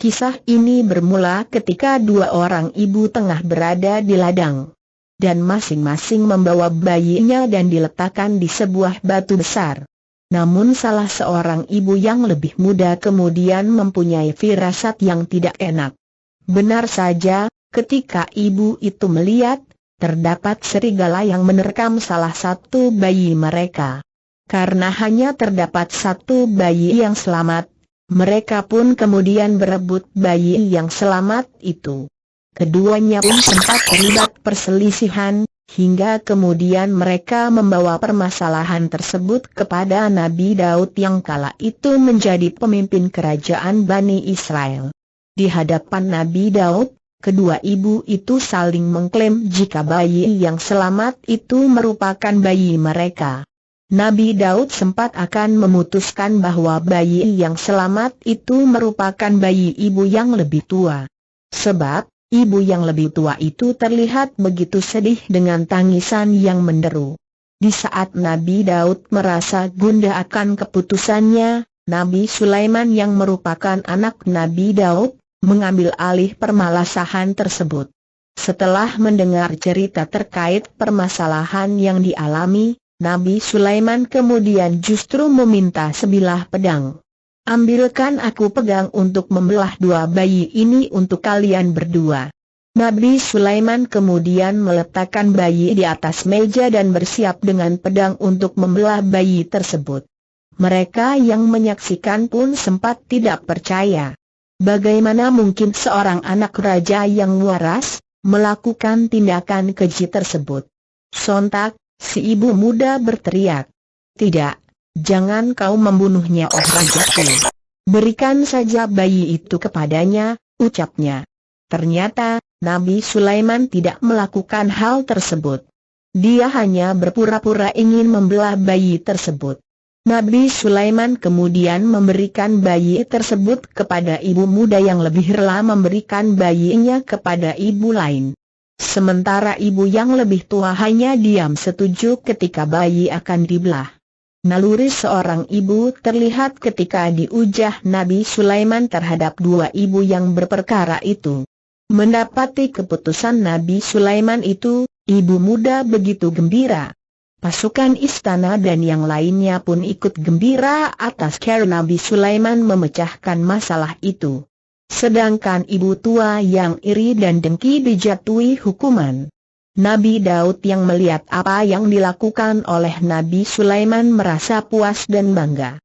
Kisah ini bermula ketika dua orang ibu tengah berada di ladang, dan masing-masing membawa bayinya dan diletakkan di sebuah batu besar. Namun salah seorang ibu yang lebih muda kemudian mempunyai firasat yang tidak enak. Benar saja, ketika ibu itu melihat, terdapat serigala yang menerkam salah satu bayi mereka. Karena hanya terdapat satu bayi yang selamat, mereka pun kemudian berebut bayi yang selamat itu. Keduanya pun sempat terlibat perselisihan, hingga kemudian mereka membawa permasalahan tersebut kepada Nabi Daud yang kala itu menjadi pemimpin kerajaan Bani Israel. Di hadapan Nabi Daud, kedua ibu itu saling mengklaim jika bayi yang selamat itu merupakan bayi mereka. Nabi Daud sempat akan memutuskan bahwa bayi yang selamat itu merupakan bayi ibu yang lebih tua. Sebab, ibu yang lebih tua itu terlihat begitu sedih dengan tangisan yang menderu. Di saat Nabi Daud merasa gundah akan keputusannya, Nabi Sulaiman yang merupakan anak Nabi Daud mengambil alih permasalahan tersebut. Setelah mendengar cerita terkait permasalahan yang dialami, Nabi Sulaiman kemudian justru meminta sebilah pedang. "Ambilkan aku pedang untuk membelah dua bayi ini untuk kalian berdua." Nabi Sulaiman kemudian meletakkan bayi di atas meja dan bersiap dengan pedang untuk membelah bayi tersebut. Mereka yang menyaksikan pun sempat tidak percaya. Bagaimana mungkin seorang anak raja yang waras melakukan tindakan keji tersebut? Sontak, si ibu muda berteriak, "Tidak, jangan kau membunuhnya, oh rajaku. Berikan saja bayi itu kepadanya," ucapnya. Ternyata, Nabi Sulaiman tidak melakukan hal tersebut. Dia hanya berpura-pura ingin membelah bayi tersebut. Nabi Sulaiman kemudian memberikan bayi tersebut kepada ibu muda yang lebih rela memberikan bayinya kepada ibu lain. Sementara ibu yang lebih tua hanya diam setuju ketika bayi akan dibelah. Naluri seorang ibu terlihat ketika diujah Nabi Sulaiman terhadap dua ibu yang berperkara itu. Mendapati keputusan Nabi Sulaiman itu, ibu muda begitu gembira. Pasukan istana dan yang lainnya pun ikut gembira atas cara Nabi Sulaiman memecahkan masalah itu. Sedangkan ibu tua yang iri dan dengki dijatuhi hukuman. Nabi Daud yang melihat apa yang dilakukan oleh Nabi Sulaiman merasa puas dan bangga.